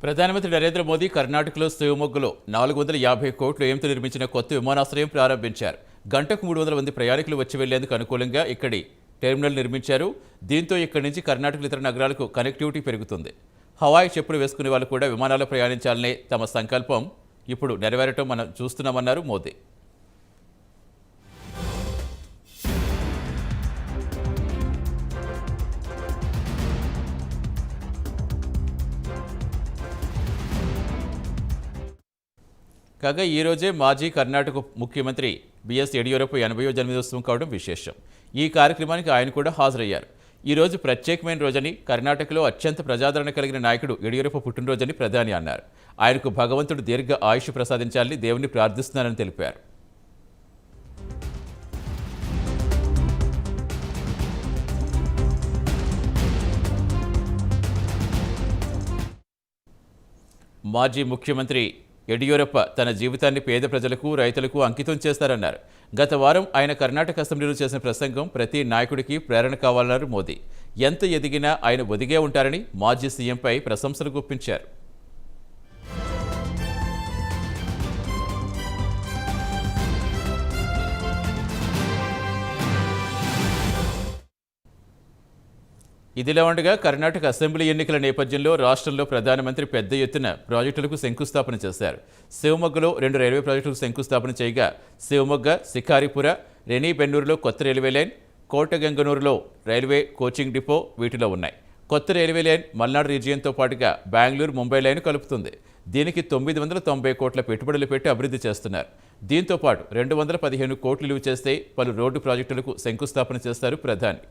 ప్రధానమంత్రి నరేంద్ర మోదీ కర్ణాటకలో శివమొగ్గలో 450 కోట్ల వ్యయంతో నిర్మించిన కొత్త విమానాశ్రయం ప్రారంభించారు. గంటకు 300 మంది ప్రయాణికులు వచ్చి వెళ్లేందుకు అనుకూలంగా ఇక్కడి టెర్మినల్ నిర్మించారు. దీంతో ఇక్కడి నుంచి కర్ణాటక ఇతర నగరాలకు కనెక్టివిటీ పెరుగుతుంది. హవాయి చెప్పులు వేసుకునే వాళ్ళు కూడా విమానాల్లో ప్రయాణించాలనే తమ సంకల్పం ఇప్పుడు నెరవేరటం మనం చూస్తున్నామన్నారు మోదీ. కాగా ఈ రోజే మాజీ కర్ణాటక ముఖ్యమంత్రి బిఎస్ యడియూరప్ప 80వ జన్మదినోత్సవం కావడం విశేషం. ఈ కార్యక్రమానికి ఆయన కూడా హాజరయ్యారు. ఈ రోజు ప్రత్యేకమైన రోజని, కర్ణాటకలో అత్యంత ప్రజాదరణ కలిగిన నాయకుడు యడియూరప్ప పుట్టినరోజని ప్రధాని అన్నారు. ఆయనకు భగవంతుడు దీర్ఘ ఆయుష్ ప్రసాదించాలని దేవుణ్ణి ప్రార్థిస్తున్నానని తెలిపారు. మాజీ ముఖ్యమంత్రి యడియూరప్ప తన జీవితాన్ని పేద ప్రజలకు, రైతులకు అంకితం చేస్తారన్నారు. గత వారం ఆయన కర్ణాటక అసెంబ్లీలో చేసిన ప్రసంగం ప్రతి నాయకుడికి ప్రేరణ కావాలన్నారు మోదీ. ఎంత ఎదిగినా ఆయన ఒదిగే ఉంటారని మాజీ సీఎంపై ప్రశంసలు గుప్పించారు. ఇదిలా ఉండగా కర్ణాటక అసెంబ్లీ ఎన్నికల నేపథ్యంలో రాష్ట్రంలో ప్రధానమంత్రి పెద్ద ఎత్తున ప్రాజెక్టులకు శంకుస్థాపన చేశారు. శివమొగ్గలో 2 రైల్వే ప్రాజెక్టులకు శంకుస్థాపన చేయగా శివమొగ్గ, సికారిపుర, రెణిబెన్నూరులో కొత్త రైల్వే లైన్, కోటగంగనూరులో రైల్వే కోచింగ్ డిపో వీటిలో ఉన్నాయి. కొత్త రైల్వే లైన్ మల్నాడు రీజియన్తో పాటుగా బెంగళూరు, ముంబై లైన్ కలుపుతుంది. దీనికి 990 కోట్ల పెట్టుబడులు పెట్టి అభివృద్ధి చేస్తున్నారు. దీంతో పాటు 215 కోట్లు విలువ చేస్తే పలు రోడ్డు ప్రాజెక్టులకు శంకుస్థాపన చేస్తారు ప్రధాని.